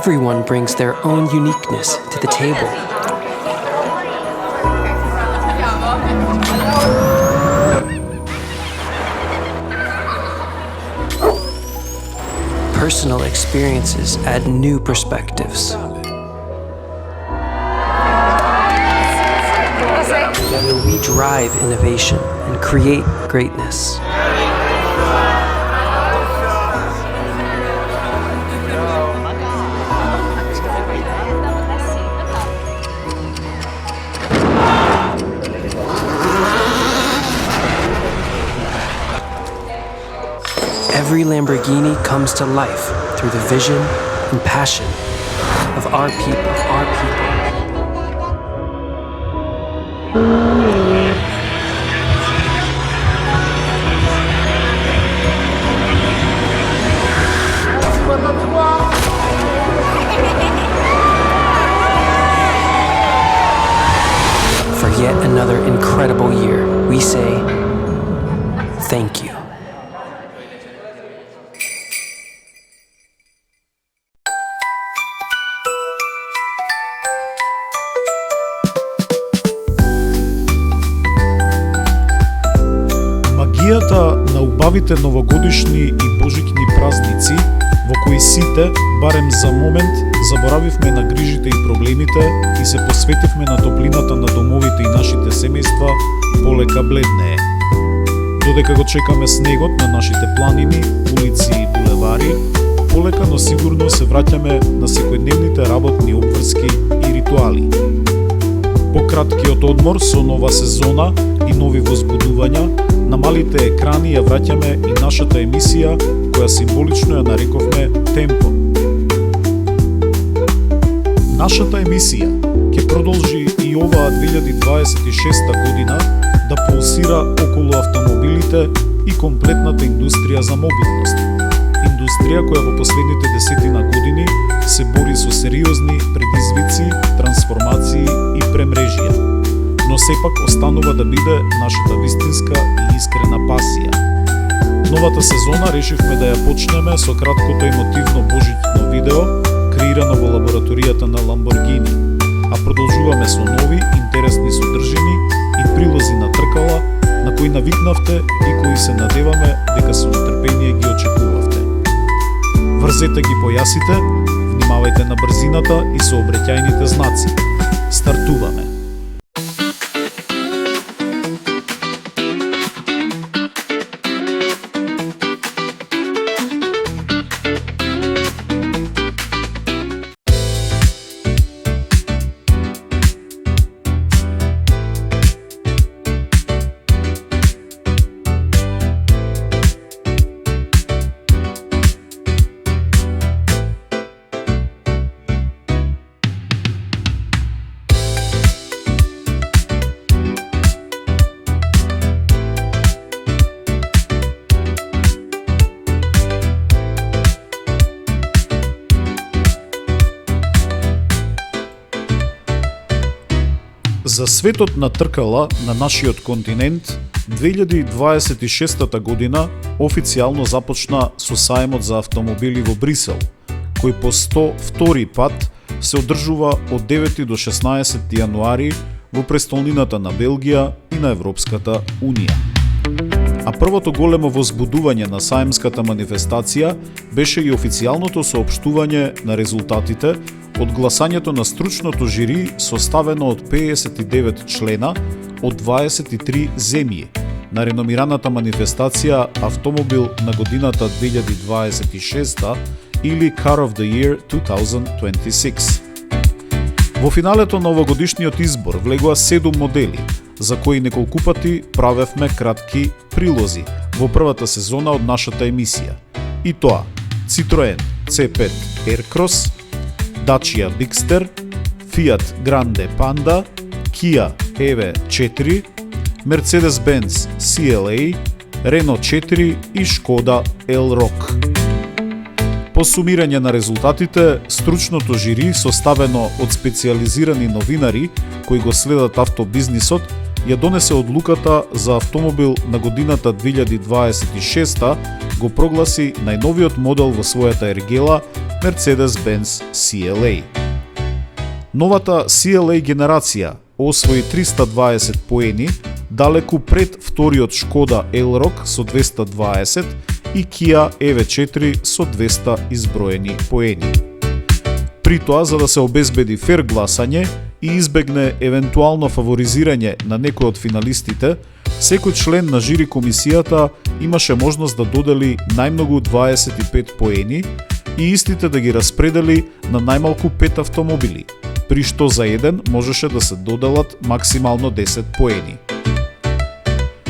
Everyone brings their own uniqueness to the table. Personal experiences add new perspectives. Together we drive innovation and create greatness. Every Lamborghini comes to life through the vision and passion of our people, For yet another incredible year, we say thank you. Магијата на убавите новогодишни и божични празници, во кои сите, барем за момент, заборавивме на грижите и проблемите и се посветивме на топлината на домовите и нашите семејства, полека бледнее. Додека го чекаме снегот на нашите планини, улици и булевари, полека но сигурно се враќаме на секојдневните работни обврски и ритуали. Пократкиот одмор со нова сезона и нови возбудувања, на малите екрани ја враќаме и нашата емисија, која символично ја нарековме Темпо. Нашата емисија ќе продолжи и оваа 2026 година да пулсира околу автомобилите и комплетната индустрија за мобилност. Индустрија која во последните десетина години се бори со сериозни предизвици, трансформации и премрежија, но сепак останува да биде нашата вистинска и искрена пасија. Новата сезона решивме да ја почнеме со краткото емотивно божично видео, креирано во лабораторијата на Lamborghini, а продолжуваме со нови, интересни содржини и прилози на тркала, на кои навикнавте и кои се надеваме дека со нетрпение ги очекувавте. Врзете ги по јасите, внимавајте на брзината и сообраќајните знаци. Стартуваме! За светот на тркала на нашиот континент, 2026 година официјално започна со сајмот за автомобили во Брисел, кој по 102 пат се одржува од 9 до 16 јануари во престолнината на Белгија и на Европската Унија. А првото големо возбудување на саемската манифестација беше и официјалното соопштување на резултатите од гласањето на стручното жири составено од 59 члена од 23 земји на реномираната манифестација Автомобил на годината 2026 или Car of the Year 2026. Во финалето на овогодишниот избор влегоа 7 модели, за кои неколку пати правевме кратки прилози во првата сезона од нашата емисија. И тоа Citroen C5 Aircross, Dacia Bigster, Fiat Grande Panda, Kia EV4, Mercedes-Benz CLA, Renault 4 и Škoda Elroq. По сумирање на резултатите, стручното жири составено од специјализирани новинари кои го следат автобизнисот, ја донесе одлуката за автомобил на годината 2026 го прогласи најновиот модел во својата ергела Mercedes-Benz CLA. Новата CLA генерација освои 320 поени, далеку пред вториот Шкода Elroq со 220 и Kia EV4 со 200 изброени поени. При тоа, за да се обезбеди фер гласање и избегне евентуално фаворизирање на некој од финалистите, секој член на жири комисијата имаше можност да додели најмногу 25 поени и истите да ги распредели на најмалку 5 автомобили, при што за еден можеше да се доделат максимално 10 поени.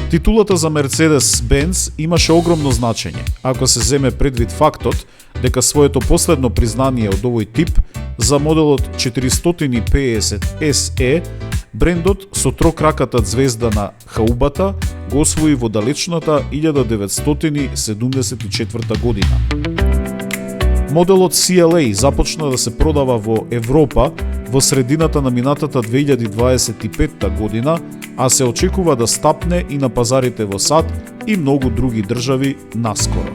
Титулата за Mercedes-Benz имаше огромно значење, ако се земе предвид фактот дека своето последно признание од овој тип за моделот 450 SE, брендот со трокраката звезда на хаубата го освои во далечната 1974 година. Моделот CLA започна да се продава во Европа во средината на минатата 2025 година, а се очекува да стапне и на пазарите во САД и многу други држави наскоро.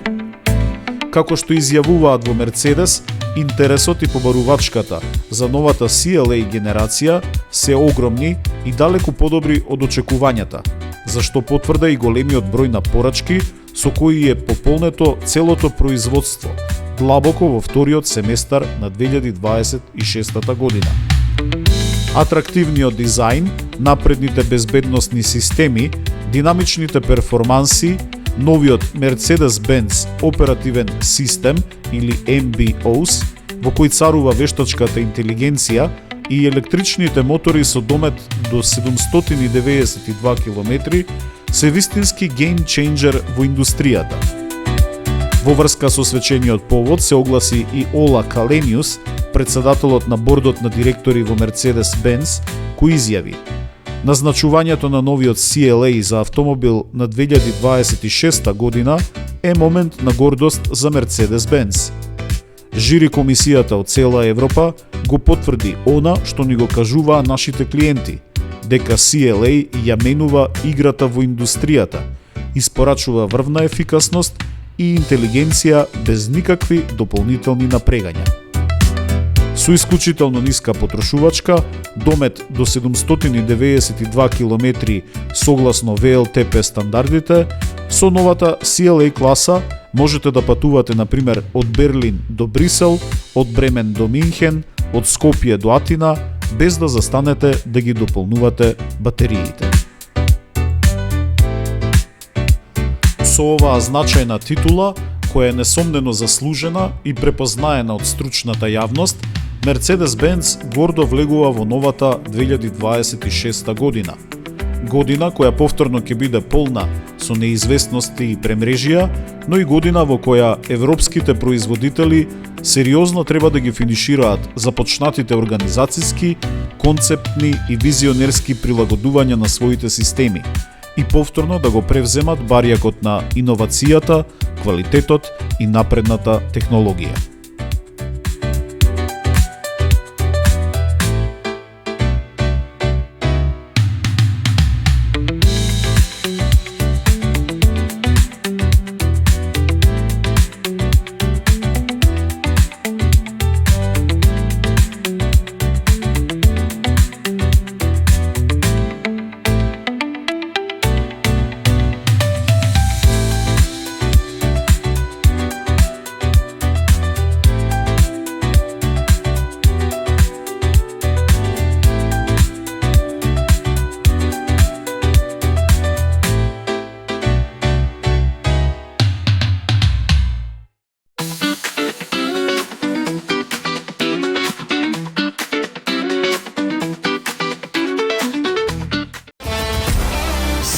Како што изјавуваат во Мерцедес, интересот и побарувачката за новата CLA генерација се огромни и далеку подобри од очекувањата, зашто потврда и големиот број на порачки со кои е пополнето целото производство, длабоко во вториот семестар на 2026 година. Атрактивниот дизајн, напредните безбедносни системи, динамичните перформанси, новиот Mercedes-Benz оперативен систем или MB-OS, во кој царува вештачката интелигенција и електричните мотори со домет до 792 км, се вистински гейм ченџер во индустријата. Во врска со свечениот повод се огласи и Ола Калениус, председателот на бордот на директори во Mercedes-Benz, кој изјави: назначувањето на новиот CLA за автомобил на 2026 година е момент на гордост за Mercedes-Benz. Жири комисијата од цела Европа го потврди она што ни го кажуваа нашите клиенти, дека CLA ја менува играта во индустријата, испорачува врвна ефикасност и интелигенција без никакви дополнителни напрегања. Со исклучително ниска потрошувачка, домет до 792 км согласно ВЛТП стандардите, со новата CLA класа можете да патувате например од Берлин до Брисел, од Бремен до Минхен, од Скопје до Атина, без да застанете да ги дополнувате батериите. Со оваа значајна титула, која е несомнено заслужена и препознаена од стручната јавност, Mercedes-Benz гордо влегува во новата 2026 година. Година која повторно ќе биде полна со неизвестности и премрежија, но и година во која европските производители сериозно треба да ги финишираат започнатите организацијски, концептни и визионерски прилагодувања на своите системи и повторно да го превземат барјакот на иновацијата, квалитетот и напредната технологија.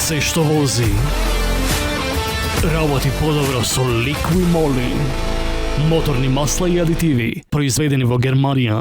Се што вози работи подобро со Liqui-Moly. Моторни масла и адитиви, произведени во Германија.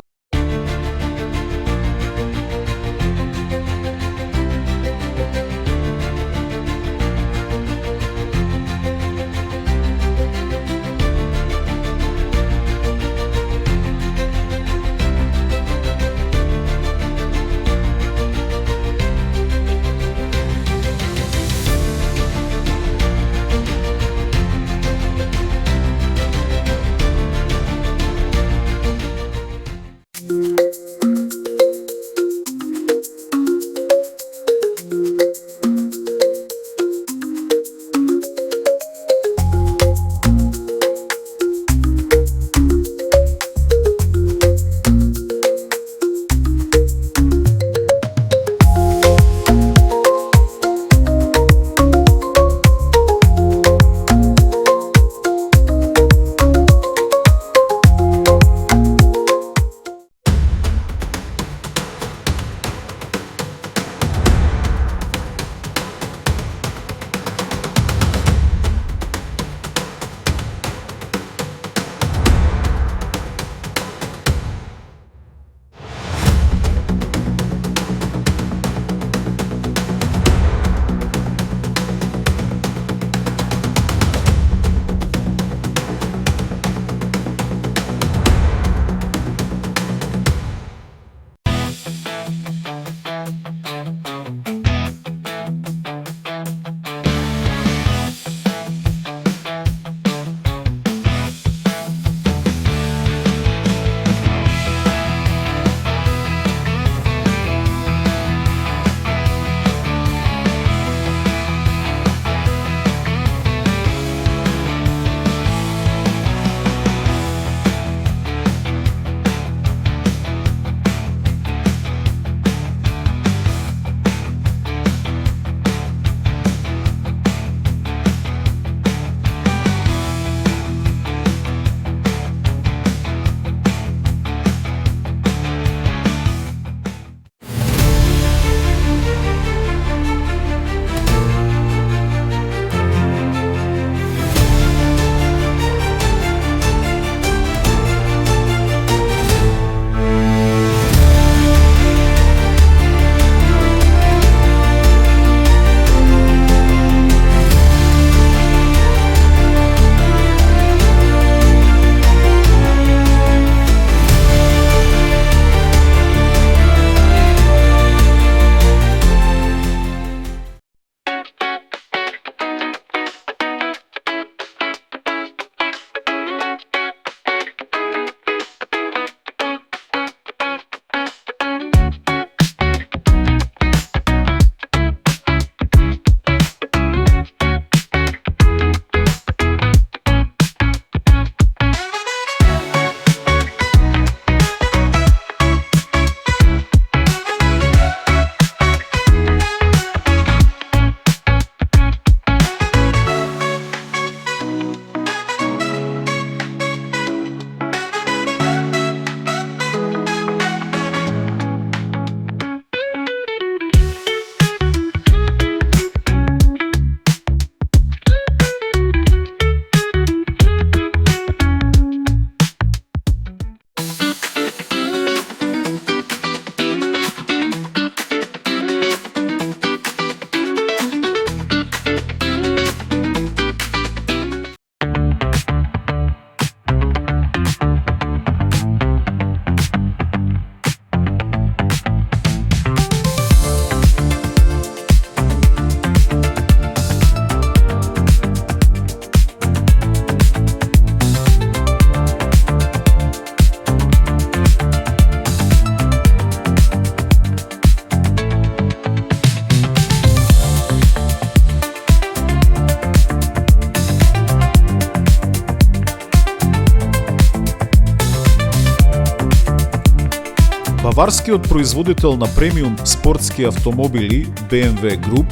Баварскиот производител на премиум спортски автомобили BMW Group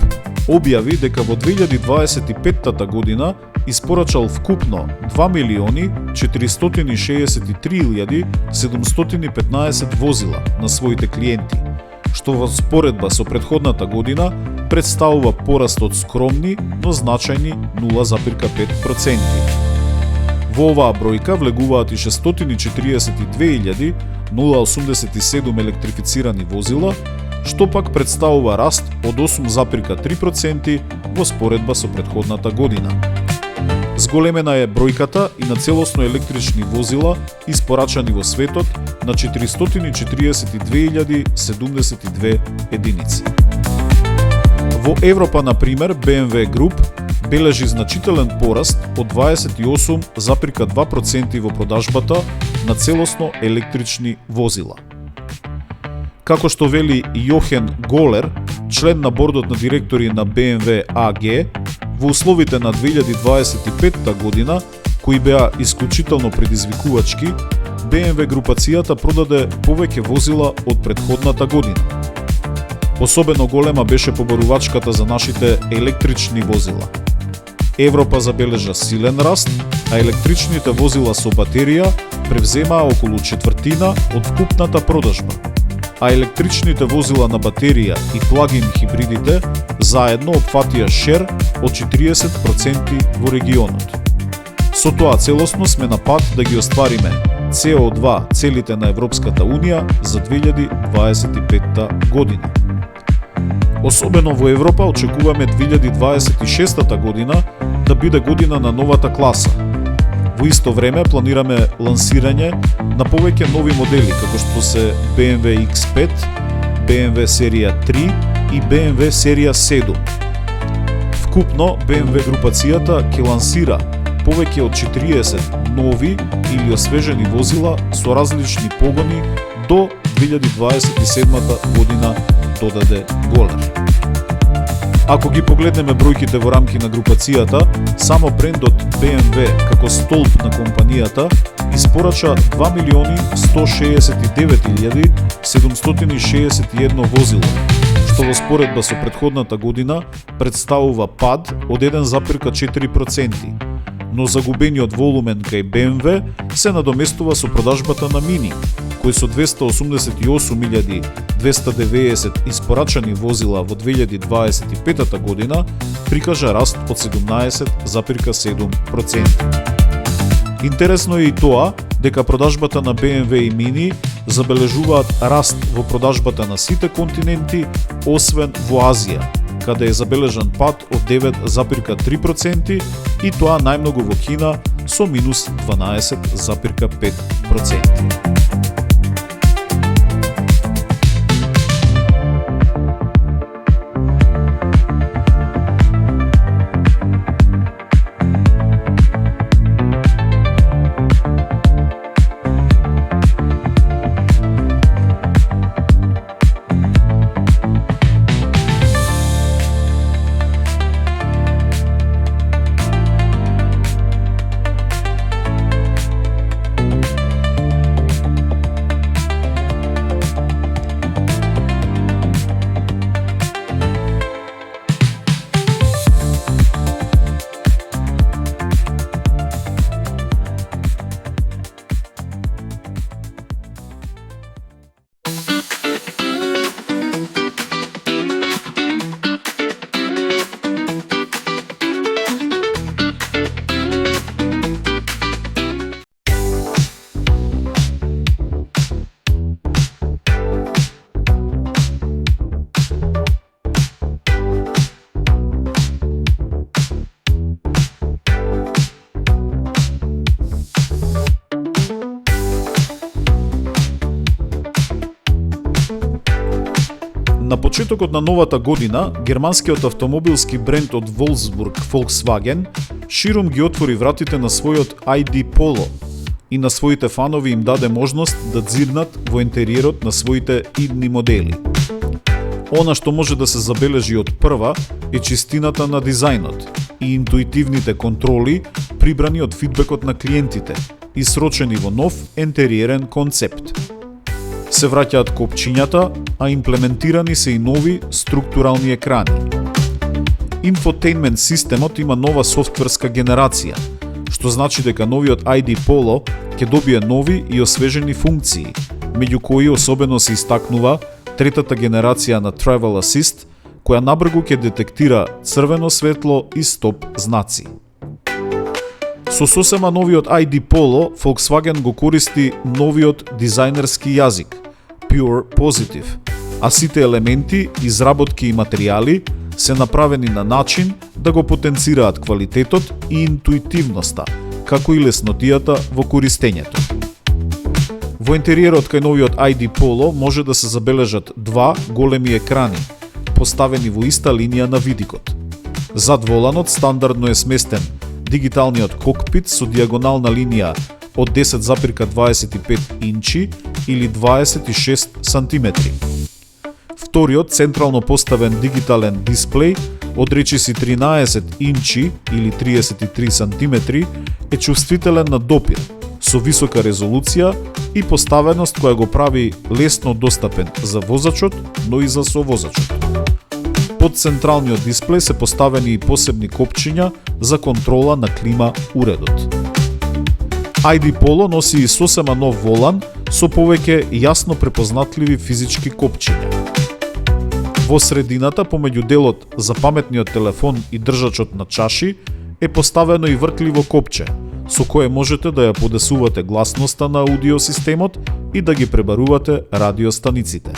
објави дека во 2025 година испорачал вкупно 2.463.715 возила на своите клиенти, што во споредба со претходната година представува пораст од скромни, но значајни 0,5%. Во оваа бројка влегуваат и 642.087 електрифицирани возила, што пак представува раст од 8,3% во споредба со претходната година. Зголемена е бројката и на целосно електрични возила испорачани во светот на 442.072 единици. Во Европа, например, BMW Group бележи значителен пораст од 28,2% во продажбата на целосно електрични возила. Како што вели Йохен Голер, член на бордот на директори на BMW AG, во условите на 2025 година, кои беа исклучително предизвикувачки, BMW групацијата продаде повеќе возила од претходната година. Особено голема беше поборувачката за нашите електрични возила. Европа забележа силен раст, а електричните возила со батерија превземаа околу четвртина од вкупната продажба, а електричните возила на батерија и плагин хибридите заедно опфатија шер од 40% во регионот. Со тоа целосно сме на пат да ги оствариме CO2 целите на Европската Унија за 2025 година. Особено во Европа очекуваме 2026 година да биде година на новата класа. Во исто време планираме лансирање на повеќе нови модели како што се BMW X5, BMW серија 3 и BMW серија 7. Вкупно BMW групацијата ќе лансира повеќе од 40 нови или освежени возила со различни погони до 2027 година, додаде Голер. Ако ги погледнеме бројките во рамки на групацијата, само брендот BMW како столб на компанијата испорача 2.169.761 возила, што во споредба со претходната година представува пад од 1,4%, но загубениот волумен кај BMW се надоместува со продажбата на Mini, кој со 288.290 испорачани возила во 2025 година прикажа раст од 17,7%. Интересно е и тоа дека продажбата на BMW и Mini забележуваат раст во продажбата на сите континенти, освен во Азија, каде е забележан пад од 9,3% и тоа најмногу во Кина со минус 12,5%. На почетокот на новата година, германскиот автомобилски бренд од Волфсбург Volkswagen ширум ги отвори вратите на својот ID Polo и на своите фанови им даде можност да дзирнат во интериерот на своите идни модели. Она што може да се забележи од прва е чистината на дизајнот и интуитивните контроли прибрани од фидбекот на клиентите и срочени во нов интериерен концепт. Се враќаат копчињата, а имплементирани се и нови структурални екрани. Инфотейнмент системот има нова софтверска генерација, што значи дека новиот ID Polo ќе добие нови и освежени функции, меѓу кои особено се истакнува третата генерација на Travel Assist, која набрзо ќе детектира црвено светло и стоп знаци. Со сосема новиот ID Polo, Volkswagen го користи новиот дизајнерски јазик, Pure Positive, а сите елементи, изработки и материјали се направени на начин да го потенцираат квалитетот и интуитивноста, како и леснотијата во користењето. Во интериерот кај новиот ID Polo може да се забележат два големи екрани, поставени во иста линија на видикот. Зад воланот стандардно е сместен дигиталниот кокпит со диагонална линија од 10,25 инчи или 26 сантиметри. Вториот централно поставен дигитален дисплеј од речиси 13 инчи или 33 сантиметри е чувствителен на допир, со висока резолуција и поставеност која го прави лесно достапен за возачот, но и за совозачот. Под централниот дисплеј се поставени и посебни копчиња за контрола на клима уредот. ID Polo носи и сосема нов волан со повеќе јасно препознатливи физички копчиња. Во средината, помеѓу делот за паметниот телефон и држачот на чаши, е поставено и вртливо копче, со кое можете да ја подесувате гласноста на аудиосистемот и да ги пребарувате радиостаниците.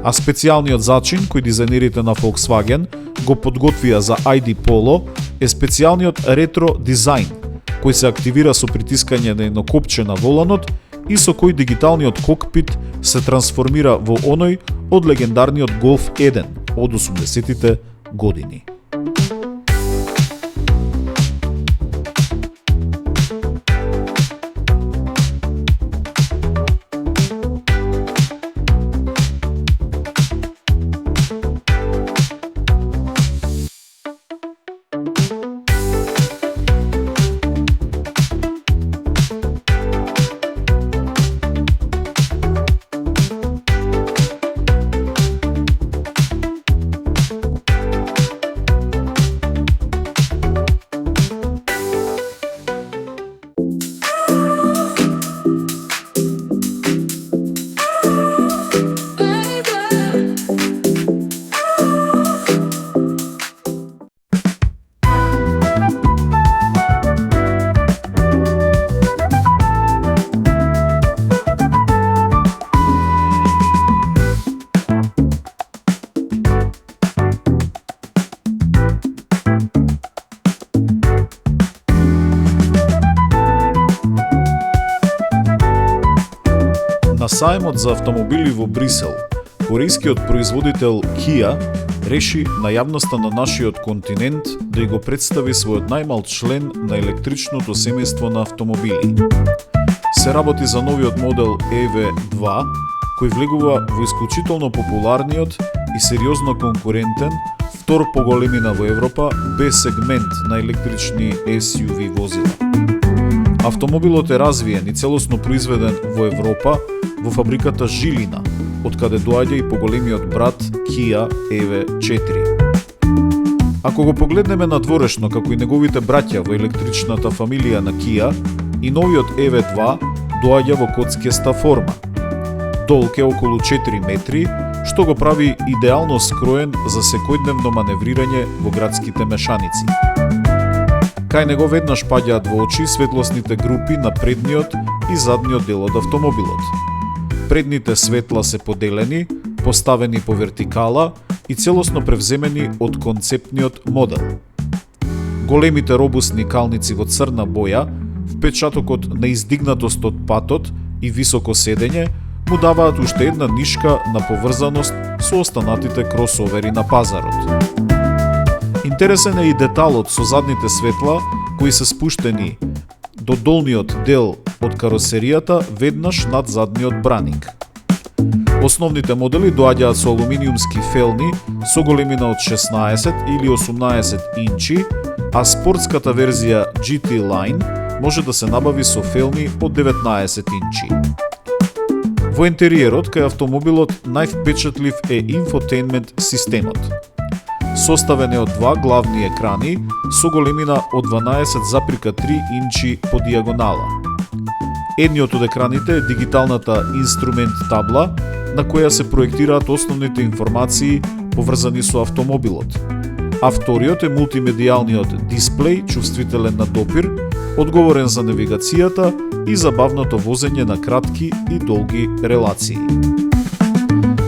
А специјалниот зачин кој дизајнерите на Volkswagen го подготвија за ID Polo е специјалниот ретро дизајн, кој се активира со притискање на едно копче на воланот и со кој дигиталниот кокпит се трансформира во оној од легендарниот Golf 1 од 80-тите години. На сајмот за автомобили во Брисел, корејскиот производител Kia реши на јавноста на нашиот континент да ја го представи својот најмал член на електричното семејство на автомобили. Се работи за новиот модел EV2, кој влегува во исклучително популарниот и сериозно конкурентен втор по големина во Европа B-сегмент на електрични SUV возила. Автомобилот е развиен и целосно произведен во Европа во фабриката Жилина, од каде доаѓа и поголемиот брат Kia EV4. Ако го погледнеме надворешно како и неговите браќа во електричната фамилија на Kia, и новиот EV2 доаѓа во коцкеста форма. Долг е околу 4 метри, што го прави идеално скроен за секојдневно маневрирање во градските мешаници. Кај него веднаш паѓаат во очи светлосните групи на предниот и задниот дел од автомобилот. Предните светла се поделени, поставени по вертикала и целосно превземени од концептниот модел. Големите робусни калници во црна боја, впечатокот на издигнатост од патот и високо седење му даваат уште една нишка на поврзаност со останатите кросовери на пазарот. Интересен е и деталот со задните светла кои се спуштени до долниот дел од каросеријата веднаш над задниот браник. Основните модели доаѓаат со алуминиумски фелни со големина од 16 или 18 инчи, а спортската верзија GT Line може да се набави со фелни од 19 инчи. Во интериерот кај автомобилот највпечатлив е инфотейнмент системот. Составен е од два главни екрани со големина од 12,3 инчи по дијагонала. Едниот од екраните е дигиталната инструмент табла, на која се проектираат основните информации поврзани со автомобилот. А вториот е мултимедијалниот дисплеј, чувствителен на допир, одговорен за навигацијата и забавното возење на кратки и долги релации.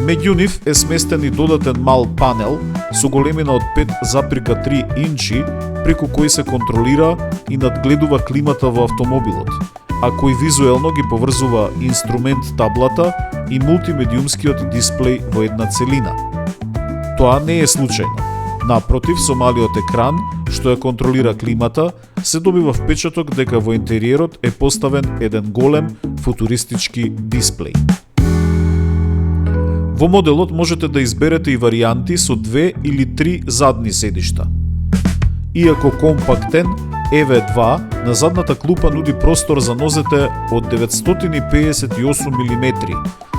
Меѓу нив е сместен и додатен мал панел со големина од 5,3 инчи, преку кој се контролира и надгледува климата во автомобилот, а кој визуелно ги поврзува инструмент таблата и мултимедиумскиот дисплеј во една целина. Тоа не е случајно. Напротив, со малиот екран, што ја контролира климата, се добива впечаток дека во интериерот е поставен еден голем футуристички дисплеј. Во моделот можете да изберете и варијанти со 2 или 3 задни седишта. Иако компактен, EV2 на задната клупа нуди простор за нозете од 958 мм,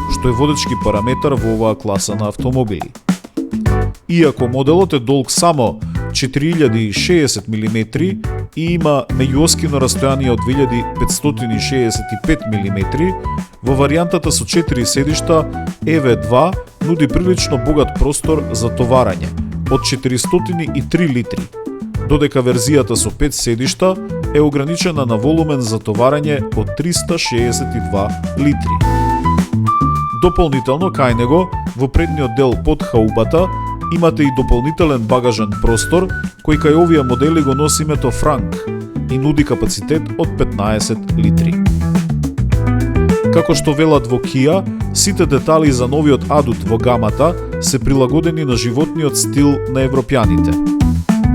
што е водечки параметар во оваа класа на автомобили. Иако моделот е долг само 4060 мм и има меѓуоскино растојание од 2565 мм, во варијантата со 4 седишта EV2 нуди прилично богат простор за товарање од 403 литри, додека верзијата со 5 седишта е ограничена на волумен за товарање од 362 литри. Дополнително кај него, во предниот дел под хаубата, имате и дополнителен багажен простор, кој кај овие модели го носи името Франк и нуди капацитет од 15 литри. Како што велат во Kia, сите детали за новиот адут во гамата се прилагодени на животниот стил на европјаните.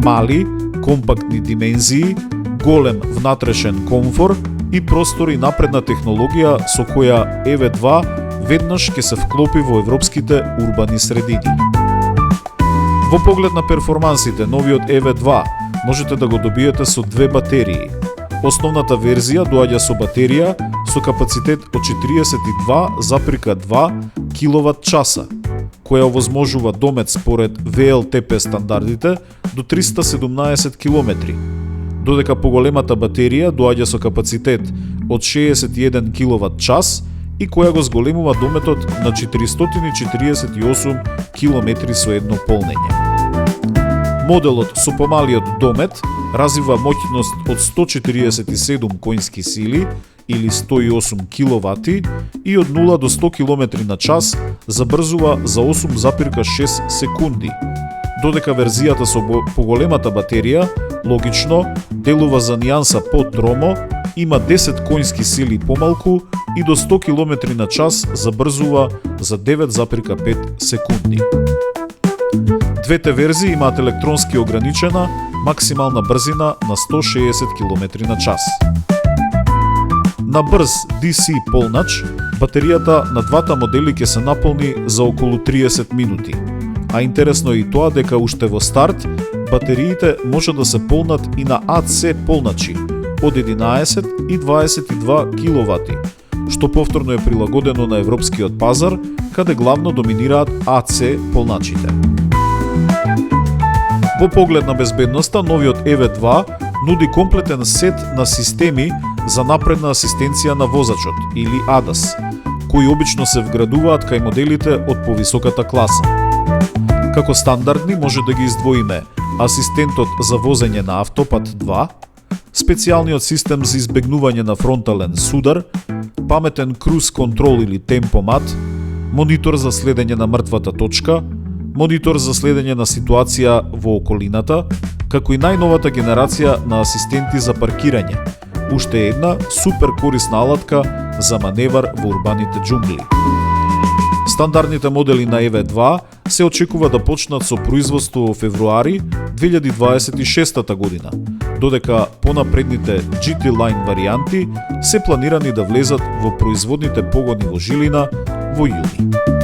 Мали, компактни димензии, голем внатрешен комфор и простор и напредна технологија со која EV2 веднаш ќе се вклопи во европските урбани средини. Во поглед на перформансите, новиот EV2 можете да го добиете со 2 батерии. Основната верзија доаѓа со батерија со капацитет од 42,2 киловат-часа, која овозможува домет според ВЛТП стандардите до 317 км, додека поголемата батерија доаѓа со капацитет од 61 киловат-час и која го зголемува дометот на 448 км со едно полнење. Моделот со помалиот домет развива моќност од 147 коњски сили или 108 киловати и од 0 до 100 км на час забрзува за 8,6 секунди, додека верзијата со поголемата батерија, логично, делува за нијанса по-тромо, има 10 коњски сили помалку и до 100 км на час забрзува за 9,5 секунди. Двете верзии имаат електронски ограничена максимална брзина на 160 км на час. На брз DC полнач, батеријата на двата модели ќе се наполни за околу 30 минути. А интересно е и тоа дека уште во старт, батериите може да се полнат и на AC полначи од 11 и 22 киловати, што повторно е прилагодено на европскиот пазар, каде главно доминираат AC полначите. Во поглед на безбедноста, новиот EV2 нуди комплетен сет на системи за напредна асистенција на возачот, или ADAS, кои обично се вградуваат кај моделите од повисоката класа. Како стандардни може да ги издвоиме асистентот за возење на автопат 2, специјалниот систем за избегнување на фронтален судар, паметен круз контрол или темпомат, монитор за следење на мртвата точка, монитор за следење на ситуација во околината, како и најновата генерација на асистенти за паркирање, уште една супер корисна алатка за маневар во урбаните џунгли. Стандардните модели на EV2 се очекува да почнат со производство во февруари 2026 година, додека понапредните GT Line варијанти се планирани да влезат во производните погони во Жилина во јуни.